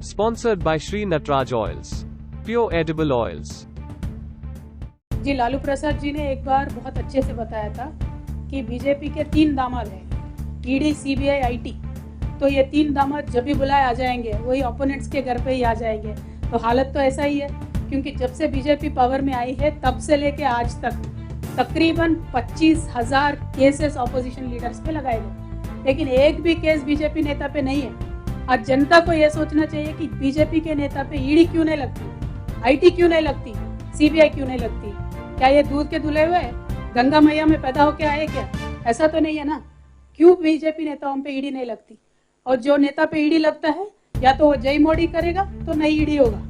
Sponsored by Sri Natraj Oils. Pure edible oils. जी, लालू प्रसाद जी ने एक बार बहुत अच्छे से बताया था कि बीजेपी के 3 दामाद हैं, ईडी, सीबीआई, आईटी। तो ये 3 दामाद जब भी बुलाए आ जाएंगे, वही ओपोनेंट्स के घर पे ही आ जाएंगे। तो हालत तो ऐसा ही है, क्योंकि जब से बीजेपी पावर में आई है तब से लेके आज तक तकरीबन 25,000 केसेस ऑपोजिशन लीडर्स पे लगाए गए, लेकिन एक भी केस बीजेपी नेता पे नहीं है। आज जनता को यह सोचना चाहिए कि बीजेपी के नेता पे ईडी क्यों नहीं लगती, आईटी क्यों नहीं लगती, सीबीआई क्यों नहीं लगती। क्या ये दूध के धुले हुए गंगा मैया में पैदा होके आए क्या? ऐसा तो नहीं है ना। क्यों बीजेपी नेताओं पे ईडी नहीं लगती? और जो नेता पे ईडी लगता है, या तो वो जय मोदी करेगा तो नहीं ईडी होगा,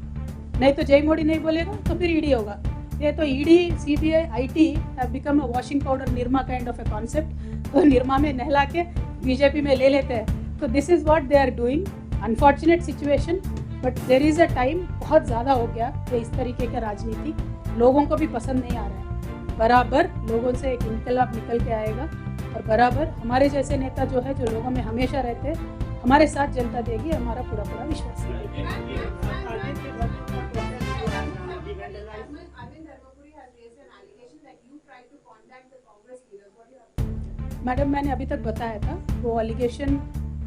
नहीं तो जय मोदी नहीं बोलेगा तो फिर ईडी होगा। ये तो ED, CBI, IT have become a washing powder Nirma kind of a concept. तो निरमा में नहला के बीजेपी में ले लेते हैं। तो this is what they are doing. Unfortunate situation, but there is a time. बहुत ज़्यादा हो गया ये इस तरीके का राजनीति, लोगों को भी पसंद नहीं आ रहा है। बराबर लोगों से एक इनकलाब निकल के आएगा, और बराबर हमारे जैसे नेता जो है, जो लोगों में हमेशा रहते हैं, हमारे साथ जनता देगी, हमारा पूरा पूरा विश्वास है। मैडम, मैंने अभी तक बताया था, वो एलिगेशन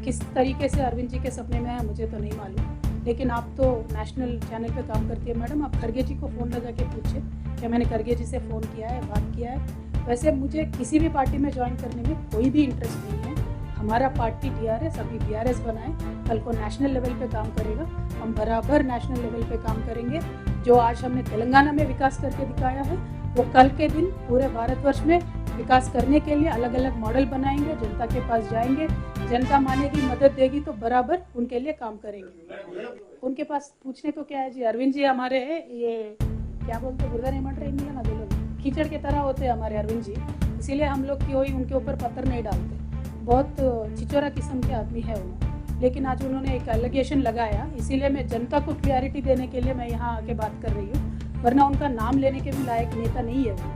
किस तरीके से अरविंद जी के सपने में है मुझे तो नहीं मालूम, लेकिन आप तो नेशनल चैनल पे काम करती है मैडम, आप खड़गे जी को फ़ोन लगा के पूछे कि मैंने खड़गे जी से फ़ोन किया है, बात किया है। वैसे मुझे किसी भी पार्टी में ज्वाइन करने में कोई भी इंटरेस्ट नहीं है। हमारा पार्टी टीआरएस, अभी बीआरएस बनाए, कल को नेशनल लेवल पे काम करेगा। हम बराबर नेशनल लेवल पे काम करेंगे। जो आज हमने तेलंगाना में विकास करके दिखाया है, वो कल के दिन पूरे भारतवर्ष में विकास करने के लिए अलग अलग मॉडल बनाएंगे, जनता के पास जाएंगे, जनता मानेगी, मदद देगी तो बराबर उनके लिए काम करेंगे। उनके पास पूछने को क्या है जी? अरविंद जी हमारे ये क्या बोलते, बुर्दा नहीं मट रहे, ना लोग कीचड़ के तरह होते हैं हमारे अरविंद जी, इसीलिए हम लोग कोई उनके ऊपर पत्थर नहीं डालते। बहुत छिचोरा किस्म के आदमी है उन्होंने, लेकिन आज उन्होंने एक एलिगेशन लगाया, इसीलिए मैं जनता को क्लियरिटी देने के लिए मैं यहाँ आके बात कर रही हूँ, वरना उनका नाम लेने के भी लायक नेता नहीं है वो।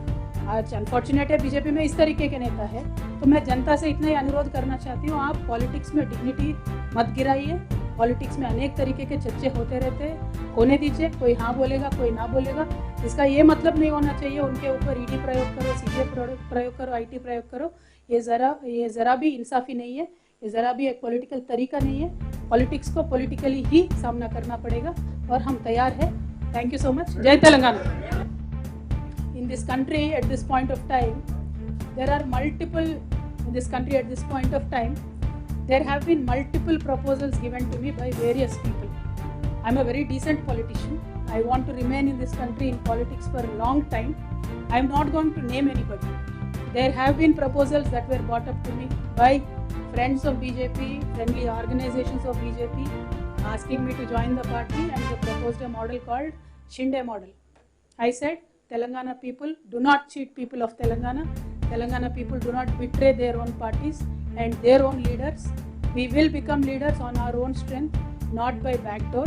आज अनफॉर्चुनेट है बीजेपी में इस तरीके के नेता है। तो मैं जनता से इतना ही अनुरोध करना चाहती हूँ, आप पॉलिटिक्स में डिग्निटी मत गिराइए। पॉलिटिक्स में अनेक तरीके के चर्चे होते रहते हैं, होने दीजिए। कोई हाँ बोलेगा, कोई ना बोलेगा। इसका ये मतलब नहीं होना चाहिए उनके ऊपर ईडी प्रयोग करो, सीबीआई प्रयोग करो, आईटी प्रयोग करो। ये ज़रा भी इंसाफी नहीं है, ये ज़रा भी एक पॉलिटिकल तरीका नहीं है। पॉलिटिक्स को पॉलिटिकली ही सामना करना पड़ेगा, और हम तैयार हैं। Thank you so much. जय Telangana. In this country at this point of time, there are multiple, in this country at this point of time, there have been multiple proposals given to me by various people. I'm a very decent politician. I want to remain in this country in politics for a long time. I'm not going to name anybody. There have been proposals that were brought up to me by friends of BJP, friendly organizations of BJP, asking me to join the party, and they proposed a model called Shinde model. I said, Telangana people do not cheat people of Telangana. Telangana people do not betray their own parties and their own leaders. We will become leaders on our own strength, not by backdoor.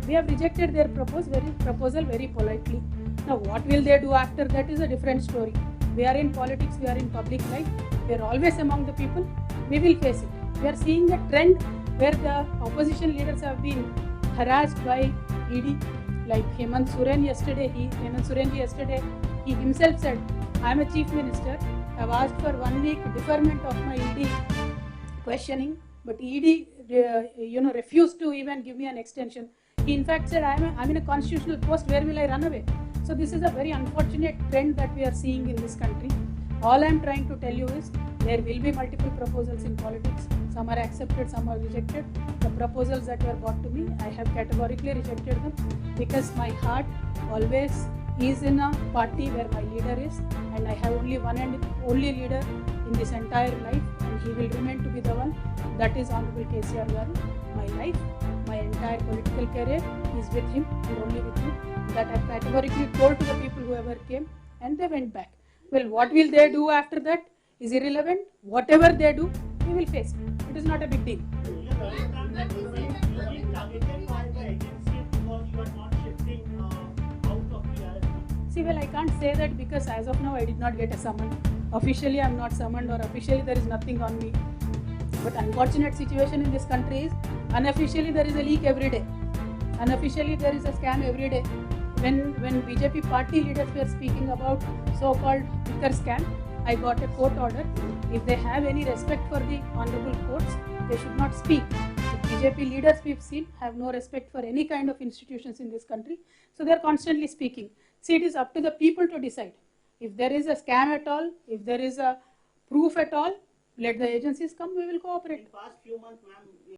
We have rejected their proposal very politely. Now what will they do after that is a different story. We are in politics, we are in public life, we are always among the people. We will face it. We are seeing a trend where the opposition leaders have been harassed by ED. Like Hemant Soren yesterday, he himself said, I am a chief minister, I have asked for 1 week deferment of my ED questioning, but ED refused to even give me an extension. He in fact said, I am in a constitutional post, where will I run away? So this is a very unfortunate trend that we are seeing in this country. All I am trying to tell you is, there will be multiple proposals in politics. Some are accepted, some are rejected. The proposals that were brought to me, I have categorically rejected them, because my heart always is in a party where my leader is, and I have only one and only leader in this entire life, and he will remain to be the one. That is Honorable KCR Garu. My life, my entire political career is with him and only with him. That I categorically told to the people whoever came, and they went back. Well, what will they do after that is irrelevant. Whatever they do, we will face it. It is not a big deal. See, well, I can't say that, because as of now I did not get a summon. Officially I am not summoned, or officially there is nothing on me. But unfortunate situation in this country is, unofficially there is a leak every day. Unofficially, there is a scam every day. When BJP party leaders were speaking about so-called liquor scam, I got a court order. If they have any respect for the honorable courts, they should not speak. The BJP leaders we've seen have no respect for any kind of institutions in this country, so they're constantly speaking. See, it is up to the people to decide. If there is a scam at all, if there is a proof at all, let the agencies come, we will cooperate. In past few months, ma'am,